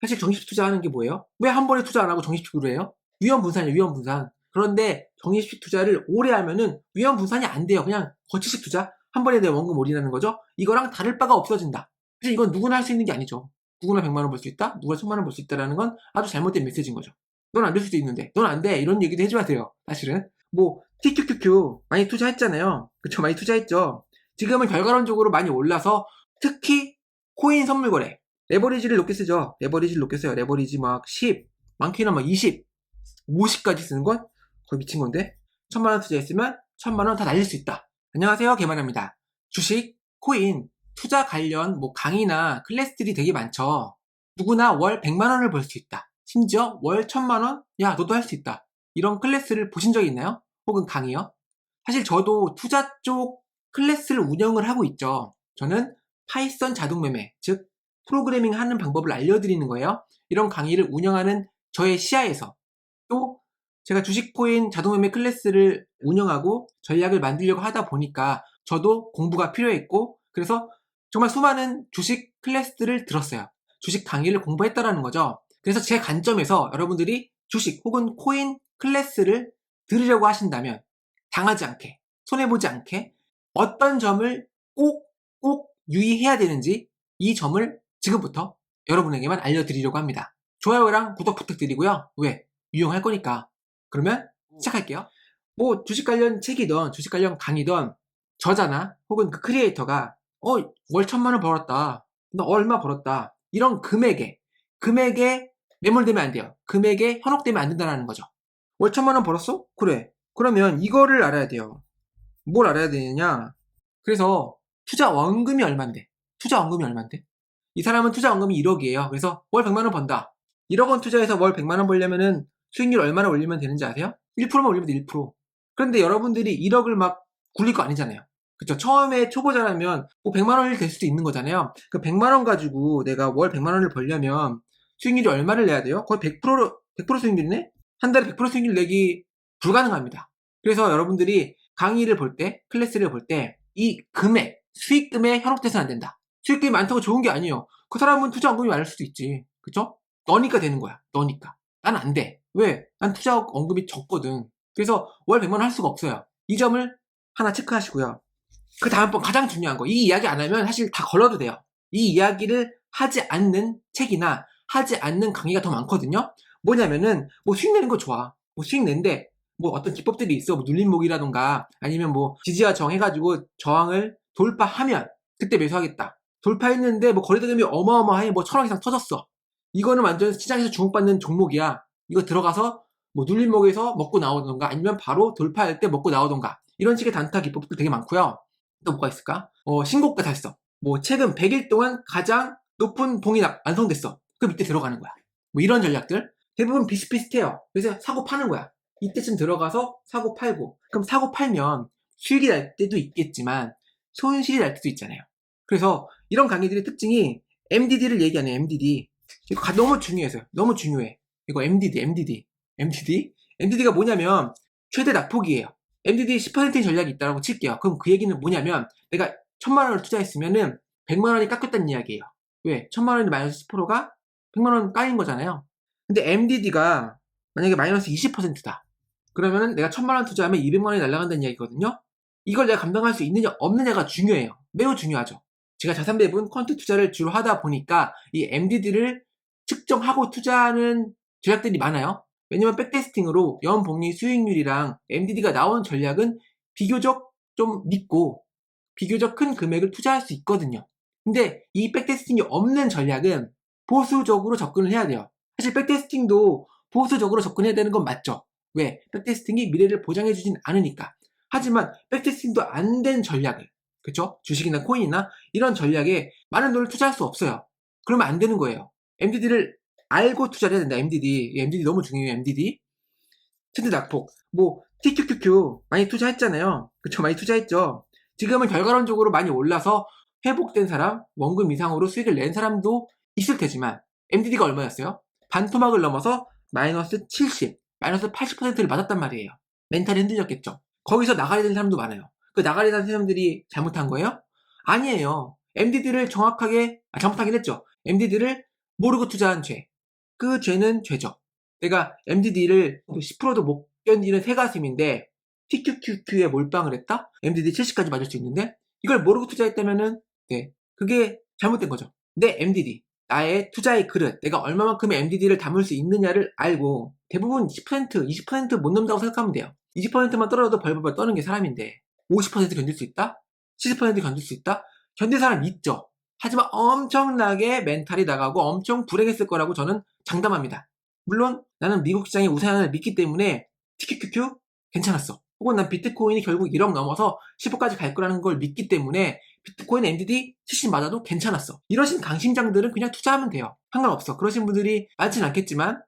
사실 정식 투자하는 게 뭐예요? 왜 한 번에 투자 안 하고 정식으로 해요? 위험분산이에요, 위험분산. 그런데 정식 투자를 오래 하면은 위험분산이 안 돼요. 그냥 거치식 투자? 한 번에 내 원금 올인하는 거죠? 이거랑 다를 바가 없어진다. 사실 이건 누구나 할 수 있는 게 아니죠. 누구나 100만 원 벌 수 있다? 누구나 1000만 원 벌 수 있다라는 건 아주 잘못된 메시지인 거죠. 넌 안 될 수도 있는데, 넌 안 돼. 이런 얘기도 해줘야 돼요. 사실은. 뭐, TQQQ 많이 투자했잖아요. 그쵸? 많이 투자했죠. 지금은 결과론적으로 많이 올라서 특히 코인 선물 거래. 레버리지를 높게 쓰죠. 레버리지를 높게 써요. 레버리지 막 10, 많게는 막 20, 50까지 쓰는 건 거의 미친 건데. 1000만 원 투자했으면 1000만 원 다 날릴 수 있다. 안녕하세요. 개만합니다. 주식, 코인, 투자 관련 뭐 강의나 클래스들이 되게 많죠. 누구나 월 100만 원을 벌 수 있다. 심지어 월 1000만 원? 야, 너도 할 수 있다. 이런 클래스를 보신 적이 있나요? 혹은 강의요? 사실 저도 투자 쪽 클래스를 운영을 하고 있죠. 저는 파이썬 자동 매매, 즉 프로그래밍 하는 방법을 알려드리는 거예요. 이런 강의를 운영하는 저의 시야에서 또 제가 주식 코인 자동 매매 클래스를 운영하고 전략을 만들려고 하다 보니까 저도 공부가 필요했고, 그래서 정말 수많은 주식 클래스들을 들었어요. 주식 강의를 공부했다라는 거죠. 그래서 제 관점에서 여러분들이 주식 혹은 코인 클래스를 들으려고 하신다면 당하지 않게, 손해보지 않게 어떤 점을 꼭 유의해야 되는지, 이 점을 지금부터 여러분에게만 알려드리려고 합니다. 좋아요랑 구독 부탁드리고요. 왜? 유용할 거니까. 그러면 시작할게요. 뭐 주식 관련 책이든 주식 관련 강의든 저자나 혹은 그 크리에이터가 월 1000만 원 벌었다, 너 얼마 벌었다, 이런 금액에 매몰되면 안 돼요. 금액에 현혹되면 안 된다는 거죠. 월 1000만 원 벌었어? 그래. 그러면 이거를 알아야 돼요. 뭘 알아야 되느냐? 그래서 투자 원금이 얼만데? 투자 원금이 얼만데? 이 사람은 투자 원금이 1억이에요. 그래서 월 100만 원 번다. 1억 원 투자해서 월 100만 원 벌려면은 수익률 얼마나 올리면 되는지 아세요? 1%만 올리면 돼, 1%. 그런데 여러분들이 1억을 막 굴릴 거 아니잖아요. 그쵸? 처음에 초보자라면 뭐 100만 원이 될 수도 있는 거잖아요. 그 100만 원 가지고 내가 월 100만 원을 벌려면 수익률이 얼마를 내야 돼요? 거의 100% 수익률이네? 한 달에 100% 수익률 내기 불가능합니다. 그래서 여러분들이 강의를 볼 때, 클래스를 볼 때, 이 금액, 수익금에 현혹돼서는 안 된다. 수익금이 많다고 좋은 게 아니에요. 그 사람은 투자 원금이 많을 수도 있지. 그쵸? 너니까 되는 거야. 너니까. 난 안 돼. 왜? 난 투자 원금이 적거든. 그래서 월 100만 원 할 수가 없어요. 이 점을 하나 체크하시고요. 그 다음번 가장 중요한 거. 이 이야기 안 하면 사실 다 걸러도 돼요. 이 이야기를 하지 않는 책이나 하지 않는 강의가 더 많거든요. 뭐냐면은 뭐 수익 내는 거 좋아. 뭐 수익 낸데 뭐 어떤 기법들이 있어. 뭐 눌림목이라던가 아니면 뭐 지지와 저항 해가지고 저항을 돌파하면 그때 매수하겠다. 돌파했는데 뭐 거래대금이 어마어마해. 뭐 1000원 이상 터졌어. 이거는 완전 시장에서 주목받는 종목이야. 이거 들어가서 뭐 눌림목에서 먹고 나오던가 아니면 바로 돌파할 때 먹고 나오던가, 이런 식의 단타 기법들 되게 많고요. 또 뭐가 있을까? 신고가 달성. 뭐 최근 100일 동안 가장 높은 봉이 완성됐어. 그 밑에 들어가는 거야. 뭐 이런 전략들 대부분 비슷비슷해요. 그래서 사고 파는 거야. 이때쯤 들어가서 사고 팔고, 그럼 사고 팔면 수익이 날 때도 있겠지만 손실이 날 때도 있잖아요. 그래서 이런 강의들의 특징이 MDD를 얘기하네요. MDD. 이거 너무 중요해서요. 너무 중요해. 이거 MDD가 뭐냐면 최대 낙폭이에요. MDD 10%의 전략이 있다고 칠게요. 그럼 그 얘기는 뭐냐면 내가 1000만 원을 투자했으면은 100만 원이 깎였다는 이야기예요. 왜? 1000만 원이 마이너스 10%가 100만 원 까인 거잖아요. 근데 MDD가 만약에 마이너스 20%다. 그러면은 내가 1000만 원 투자하면 200만 원이 날아간다는 이야기거든요. 이걸 내가 감당할 수 있느냐 없느냐가 중요해요. 매우 중요하죠. 제가 자산 배분 퀀트 투자를 주로 하다 보니까 이 MDD를 측정하고 투자하는 전략들이 많아요. 왜냐면 백테스팅으로 연복리 수익률이랑 MDD가 나오는 전략은 비교적 좀 믿고 비교적 큰 금액을 투자할 수 있거든요. 근데 이 백테스팅이 없는 전략은 보수적으로 접근을 해야 돼요. 사실 백테스팅도 보수적으로 접근해야 되는 건 맞죠. 왜? 백테스팅이 미래를 보장해주진 않으니까. 하지만 백테스팅도 안 된 전략을, 그쵸? 주식이나 코인이나 이런 전략에 많은 돈을 투자할 수 없어요. 그러면 안 되는 거예요. MDD를 알고 투자를 해야 된다. MDD 너무 중요해요. MDD 최대 낙폭. 뭐 TQQQ 많이 투자했잖아요. 그쵸? 많이 투자했죠. 지금은 결과론적으로 많이 올라서 회복된 사람, 원금 이상으로 수익을 낸 사람도 있을 테지만 MDD가 얼마였어요? 반토막을 넘어서 마이너스 70, 마이너스 80%를 맞았단 말이에요. 멘탈이 흔들렸겠죠. 거기서 나가야 되는 사람도 많아요. 그 나가야 되는 사람들이 잘못한 거예요? 아니에요. MDD를 잘못하긴 했죠. MDD를 모르고 투자한 죄. 그 죄는 죄죠. 내가 MDD를 10%도 못 견디는 새가슴인데 TQQQ에 몰빵을 했다? MDD 70까지 맞을 수 있는데 이걸 모르고 투자했다면은 네, 그게 잘못된 거죠. 내 MDD, 나의 투자의 그릇, 내가 얼마만큼의 MDD를 담을 수 있느냐를 알고 대부분 10%, 20%못 넘는다고 생각하면 돼요. 20%만 떨어도 벌벌벌 떠는 게 사람인데 50% 견딜 수 있다? 70% 견딜 수 있다? 견딜 사람 있죠. 하지만 엄청나게 멘탈이 나가고 엄청 불행했을 거라고 저는 장담합니다. 물론 나는 미국 시장의 우상향을 믿기 때문에 TQQQ 괜찮았어. 혹은 난 비트코인이 결국 1억 넘어서 10억까지 갈 거라는 걸 믿기 때문에 비트코인 MDD 70 맞아도 괜찮았어. 이러신 강심장들은 그냥 투자하면 돼요. 상관없어. 그러신 분들이 많지는 않겠지만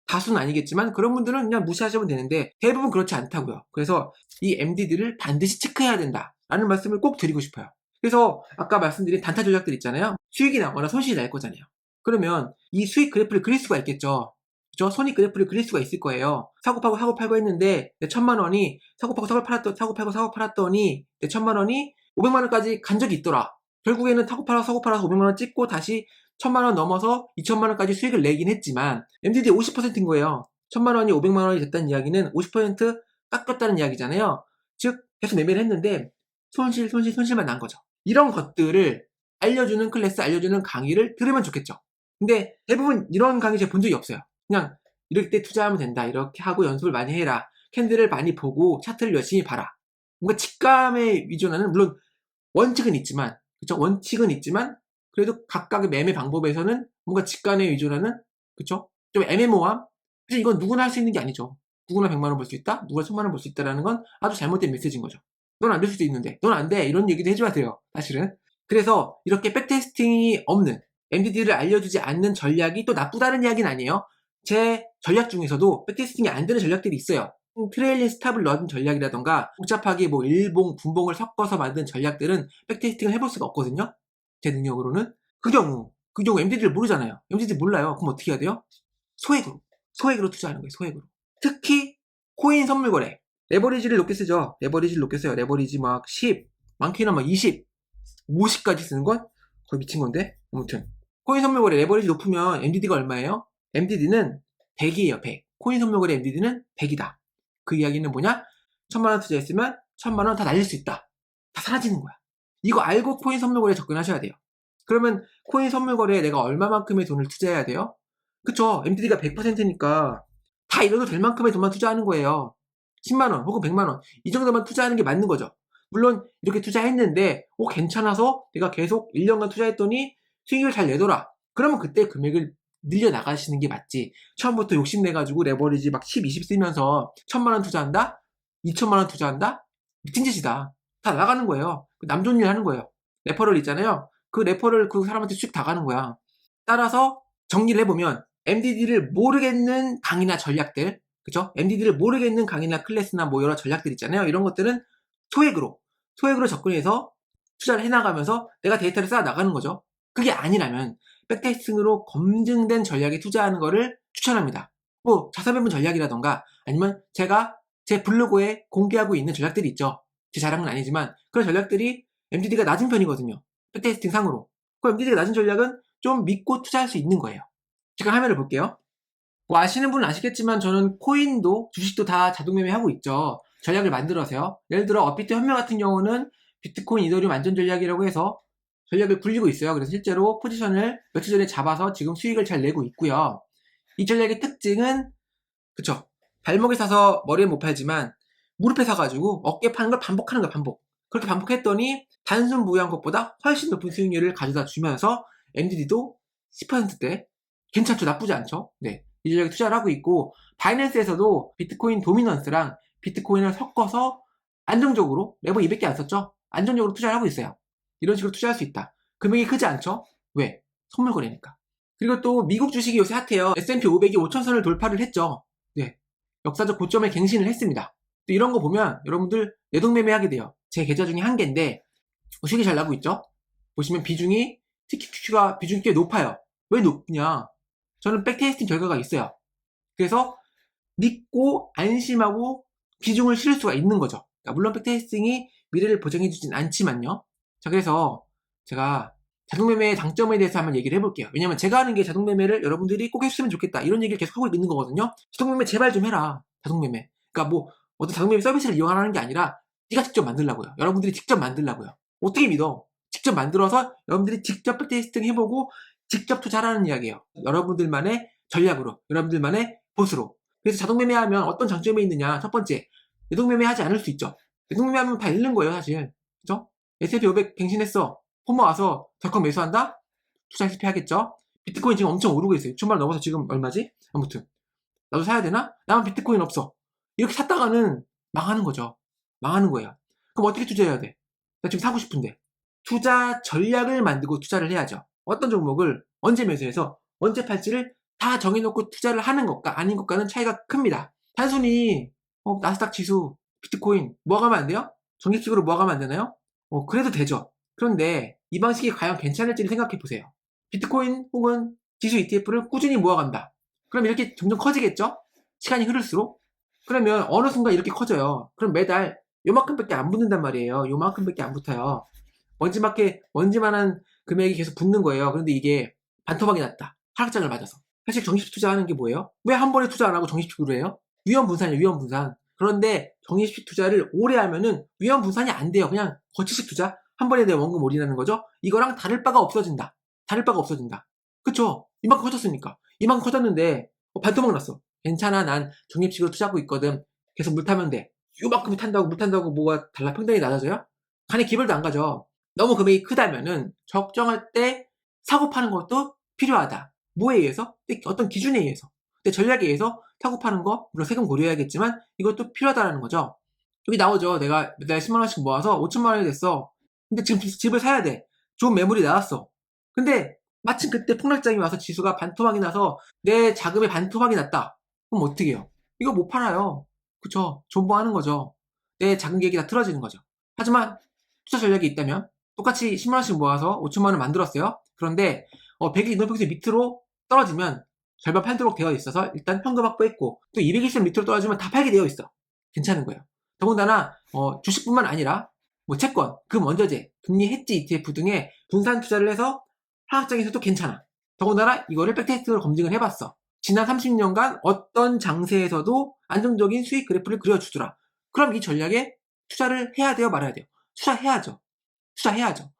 다수는 아니겠지만 그런 분들은 그냥 무시하시면 되는데 대부분 그렇지 않다고요. 그래서 이 MDD를 반드시 체크해야 된다라는 말씀을 꼭 드리고 싶어요. 그래서 아까 말씀드린 단타 전략들 있잖아요. 수익이 나거나 손실이 날 거잖아요. 그러면 이 수익 그래프를 그릴 수가 있겠죠. 그죠? 손익 그래프를 그릴 수가 있을 거예요. 사고 팔고 사고 팔고 했는데 내 1,000만 원이 사고 팔고 사고 팔았더니 내 1,000만 원이 500만 원까지 간 적이 있더라. 결국에는 사고 팔아서 500만 원 찍고 다시 1,000만 원 넘어서 2,000만 원까지 수익을 내긴 했지만 MDD 50%인 거예요. 1,000만 원이 500만 원이 됐다는 이야기는 50% 깎였다는 이야기잖아요. 즉 계속 매매를 했는데 손실만 난 거죠. 이런 것들을 알려주는 클래스, 알려주는 강의를 들으면 좋겠죠. 근데 대부분 이런 강의 제가 본 적이 없어요. 그냥 이럴 때 투자하면 된다. 이렇게 하고 연습을 많이 해라. 캔들을 많이 보고 차트를 열심히 봐라. 뭔가 직감에 위주는 물론 원칙은 있지만, 그쵸? 원칙은 있지만 그래도 각각의 매매 방법에서는 뭔가 직감에 위주라는, 그쵸? 좀 애매모호함? 사실 이건 누구나 할 수 있는 게 아니죠. 누구나 100만 원 벌 수 있다? 누구나 1,000만 원 벌 수 있다라는 건 아주 잘못된 메시지인 거죠. 넌 안 될 수도 있는데, 넌 안 돼. 이런 얘기도 해줘야 돼요. 사실은. 그래서 이렇게 백테스팅이 없는, MDD를 알려주지 않는 전략이 또 나쁘다는 이야기는 아니에요. 제 전략 중에서도 백테스팅이 안 되는 전략들이 있어요. 트레일링 스탑을 넣은 전략이라던가 복잡하게 뭐 일봉, 분봉을 섞어서 만든 전략들은 백테스팅을 해볼 수가 없거든요. 제 능력으로는. 그 경우 MDD를 모르잖아요. MDD 몰라요. 그럼 어떻게 해야 돼요? 소액으로 투자하는 거예요. 소액으로. 특히 코인 선물 거래. 레버리지를 높게 쓰죠. 레버리지를 높게 써요. 레버리지 막 10, 많게는 막 20, 50까지 쓰는 건 거의 미친 건데. 아무튼 코인 선물 거래 레버리지 높으면 MDD가 얼마예요? MDD는 100이에요. 100. 코인 선물 거래 MDD는 100이다. 그 이야기는 뭐냐? 1,000만 원 투자했으면 1,000만 원 다 날릴 수 있다. 다 사라지는 거야. 이거 알고 코인 선물 거래에 접근하셔야 돼요. 그러면 코인 선물 거래에 내가 얼마만큼의 돈을 투자해야 돼요? 그쵸? MDD가 100%니까 다 잃어도 될 만큼의 돈만 투자하는 거예요. 10만 원 혹은 100만 원 이 정도만 투자하는 게 맞는 거죠. 물론 이렇게 투자했는데 괜찮아서 내가 계속 1년간 투자했더니 수익을 잘 내더라. 그러면 그때 금액을 늘려 나가시는 게 맞지. 처음부터 욕심내가지고 레버리지 막 10, 20 쓰면서 1,000만 원 투자한다? 2,000만 원 투자한다? 미친 짓이다. 다 나가는 거예요. 남 좋은 일 하는 거예요. 레퍼럴 있잖아요. 그 레퍼럴 그 사람한테 수익 다 가는 거야. 따라서 정리를 해보면 MDD를 모르겠는 강의나 전략들, 그죠? MDD를 모르겠는 강의나 클래스나 뭐 여러 전략들 있잖아요. 이런 것들은 소액으로 접근해서 투자를 해나가면서 내가 데이터를 쌓아 나가는 거죠. 그게 아니라면 백테스팅으로 검증된 전략에 투자하는 거를 추천합니다. 뭐 자사배분 전략이라던가 아니면 제가 제 블로그에 공개하고 있는 전략들이 있죠. 제 자랑은 아니지만 그런 전략들이 MDD가 낮은 편이거든요. 백테스팅 상으로. 그 MDD가 낮은 전략은 좀 믿고 투자할 수 있는 거예요. 제가 화면을 볼게요. 뭐 아시는 분은 아시겠지만 저는 코인도 주식도 다 자동 매매하고 있죠. 전략을 만들어서요. 예를 들어 업비트 현명 같은 경우는 비트코인 이더리움 안전 전략이라고 해서 전략을 굴리고 있어요. 그래서 실제로 포지션을 며칠 전에 잡아서 지금 수익을 잘 내고 있고요. 이 전략의 특징은 그쵸, 발목에 사서 머리에 못 팔지만 무릎에 사가지고 어깨에 파는 걸 반복하는 거야. 반복. 그렇게 반복했더니 단순 무효한 것보다 훨씬 높은 수익률을 가져다 주면서 MDD도 10%대 괜찮죠. 나쁘지 않죠. 네, 이 전략에 투자를 하고 있고 바이낸스에서도 비트코인 도미넌스랑 비트코인을 섞어서 안정적으로 레버 200개 안 썼죠. 안정적으로 투자를 하고 있어요. 이런 식으로 투자할 수 있다. 금액이 크지 않죠. 왜? 선물 거래니까. 그리고 또 미국 주식이 요새 핫해요. S&P 500이 5,000선을 돌파를 했죠. 네, 역사적 고점에 갱신을 했습니다. 또 이런 거 보면 여러분들 내동매매하게 돼요. 제 계좌 중에 한 개인데 수익이 잘 나고 있죠. 보시면 비중이 TQQQ가 비중이 꽤 높아요. 왜 높냐? 저는 백테스팅 결과가 있어요. 그래서 믿고 안심하고 비중을 실을 수가 있는 거죠. 그러니까 물론 백테스팅이 미래를 보장해주진 않지만요. 자, 그래서 제가 자동매매의 장점에 대해서 한번 얘기를 해볼게요. 왜냐면 제가 하는 게 자동매매를 여러분들이 꼭 했으면 좋겠다 이런 얘기를 계속 하고 있는 거거든요. 자동매매 제발 좀 해라. 자동매매. 그러니까 뭐 어떤 자동매매 서비스를 이용하는 게 아니라 네가 직접 만들라고요. 여러분들이 직접 만들라고요. 어떻게 믿어? 직접 만들어서 여러분들이 직접 백테스팅 해보고 직접 투자하라는 이야기예요. 여러분들만의 전략으로, 여러분들만의 보수로. 그래서 자동매매하면 어떤 장점이 있느냐? 첫 번째, 내동매매하지 않을 수 있죠. 내동매매하면 다 잃는 거예요, 사실. 그죠? S&P 500 갱신했어. 홈모 와서 덜컥 매수한다? 투자 실패하겠죠? 비트코인 지금 엄청 오르고 있어요. 6천만 원 넘어서 지금 얼마지? 아무튼 나도 사야 되나? 나만 비트코인 없어. 이렇게 샀다가는 망하는 거죠. 망하는 거예요. 그럼 어떻게 투자해야 돼? 나 지금 사고 싶은데 투자 전략을 만들고 투자를 해야죠. 어떤 종목을 언제 매수해서 언제 팔지를 다 정해놓고 투자를 하는 것과 아닌 것과는 차이가 큽니다. 단순히 나스닥 지수, 비트코인 모아가면 안 돼요? 적립식으로 모아가면 안 되나요? 그래도 되죠. 그런데 이 방식이 과연 괜찮을지를 생각해 보세요. 비트코인 혹은 지수 ETF를 꾸준히 모아간다. 그럼 이렇게 점점 커지겠죠? 시간이 흐를수록? 그러면 어느 순간 이렇게 커져요. 그럼 매달 요만큼밖에 안 붙는단 말이에요. 요만큼밖에 안 붙어요. 먼지만한 금액이 계속 붙는 거예요. 그런데 이게 반토막이 났다. 하락장을 맞아서. 사실 적립식 투자하는 게 뭐예요? 왜 한 번에 투자 안 하고 적립식으로 해요? 위험분산이에요, 위험분산. 그런데 적립식 투자를 오래 하면은 위험분산이 안 돼요. 그냥 거치식 투자? 한 번에 내 원금 올인하는 거죠? 이거랑 다를 바가 없어진다. 다를 바가 없어진다. 그쵸? 이만큼 커졌으니까. 이만큼 커졌는데, 반토막 났어. 괜찮아, 난 적립식으로 투자하고 있거든. 계속 물 타면 돼. 요만큼 물 탄다고 뭐가 달라 평단이 낮아져요? 간에 기별도 안 가죠. 너무 금액이 크다면은 적정할 때 사고 파는 것도 필요하다. 뭐에 의해서? 어떤 기준에 의해서. 내 전략에 의해서 사고 파는 거, 물론 세금 고려해야겠지만 이것도 필요하다라는 거죠. 여기 나오죠. 내가 매달 10만 원씩 모아서 5천만 원이 됐어. 근데 지금 집을 사야 돼. 좋은 매물이 나왔어. 근데 마침 그때 폭락장이 와서 지수가 반토막이 나서 내 자금에 반토막이 났다. 그럼 어떻게 해요? 이거 못 팔아요. 그쵸? 존버하는 거죠. 내 자금 계획이 다 틀어지는 거죠. 하지만 투자 전략이 있다면 똑같이 10만 원씩 모아서 5천만 원 만들었어요. 그런데 100일 이동평균 밑으로 떨어지면 절반 팔도록 되어 있어서 일단 현금 확보했고 또 220선 밑으로 떨어지면 다 팔게 되어 있어. 괜찮은 거예요. 더군다나 주식뿐만 아니라 뭐 채권, 금원저제, 금리 해지 ETF 등의 분산 투자를 해서 하락장에서도 괜찮아. 더군다나 이거를 백테스트로 검증을 해봤어. 지난 30년간 어떤 장세에서도 안정적인 수익 그래프를 그려주더라. 그럼 이 전략에 투자를 해야 돼요, 말아야 돼요? 투자해야죠. 투자해야죠.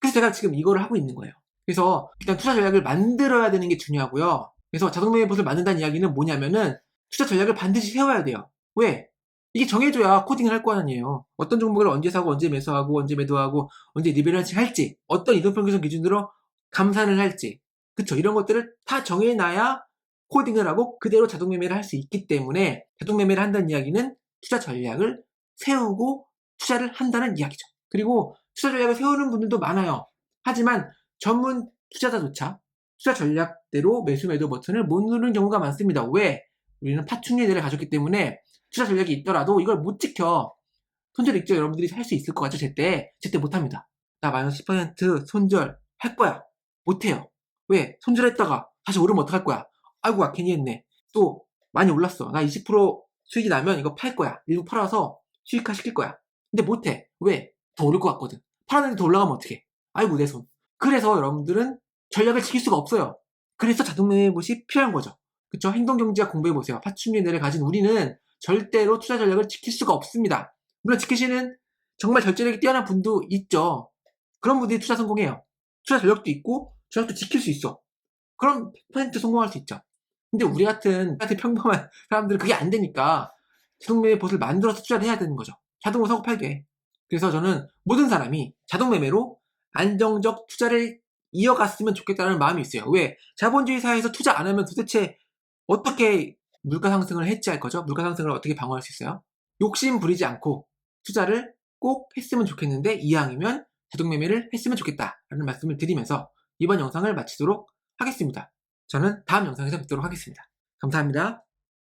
그래서 제가 지금 이거를 하고 있는 거예요. 그래서 일단 투자 전략을 만들어야 되는 게 중요하고요. 그래서 자동매매봇을 만든다는 이야기는 뭐냐면은 투자 전략을 반드시 세워야 돼요. 왜? 이게 정해줘야 코딩을 할 거 아니에요. 어떤 종목을 언제 사고 언제 매수하고 언제 매도하고 언제 리밸런싱 할지 어떤 이동평균선 기준으로 감산을 할지 그쵸? 이런 것들을 다 정해놔야 코딩을 하고 그대로 자동매매를 할 수 있기 때문에 자동매매를 한다는 이야기는 투자 전략을 세우고 투자를 한다는 이야기죠. 그리고 투자 전략을 세우는 분들도 많아요. 하지만 전문 투자자조차 투자 전략대로 매수 매도 버튼을 못 누르는 경우가 많습니다. 왜? 우리는 파충류들을 가졌기 때문에 투자 전략이 있더라도 이걸 못 지켜. 손절 있죠? 여러분들이 할 수 있을 것 같죠? 제때 못합니다. 나 마이너스 10% 손절 할 거야. 못해요. 왜? 손절했다가 다시 오르면 어떡할 거야? 아이고, 괜히 했네. 또 많이 올랐어. 나 20% 수익이 나면 이거 팔 거야. 일부 팔아서 수익화 시킬 거야. 근데 못해. 왜? 더 오를 것 같거든. 팔았는데 더 올라가면 어떡해? 아이고, 내 손. 그래서 여러분들은 전략을 지킬 수가 없어요. 그래서 자동매매봇이 필요한 거죠. 그쵸? 행동경제학 공부해보세요. 파충류뇌를 가진 우리는 절대로 투자 전략을 지킬 수가 없습니다. 물론 지키시는 정말 절제력이 뛰어난 분도 있죠. 그런 분들이 투자 성공해요. 투자 전략도 있고 전략도 지킬 수 있어. 그럼 100% 성공할 수 있죠. 근데 우리 같은 평범한 사람들은 그게 안 되니까 자동매매봇을 만들어서 투자를 해야 되는 거죠. 자동으로 사고 팔게. 그래서 저는 모든 사람이 자동매매로 안정적 투자를 이어갔으면 좋겠다는 마음이 있어요. 왜? 자본주의 사회에서 투자 안 하면 도대체 어떻게 물가 상승을 해지할 거죠? 물가 상승을 어떻게 방어할 수 있어요? 욕심 부리지 않고 투자를 꼭 했으면 좋겠는데 이왕이면 자동매매를 했으면 좋겠다라는 말씀을 드리면서 이번 영상을 마치도록 하겠습니다. 저는 다음 영상에서 뵙도록 하겠습니다. 감사합니다.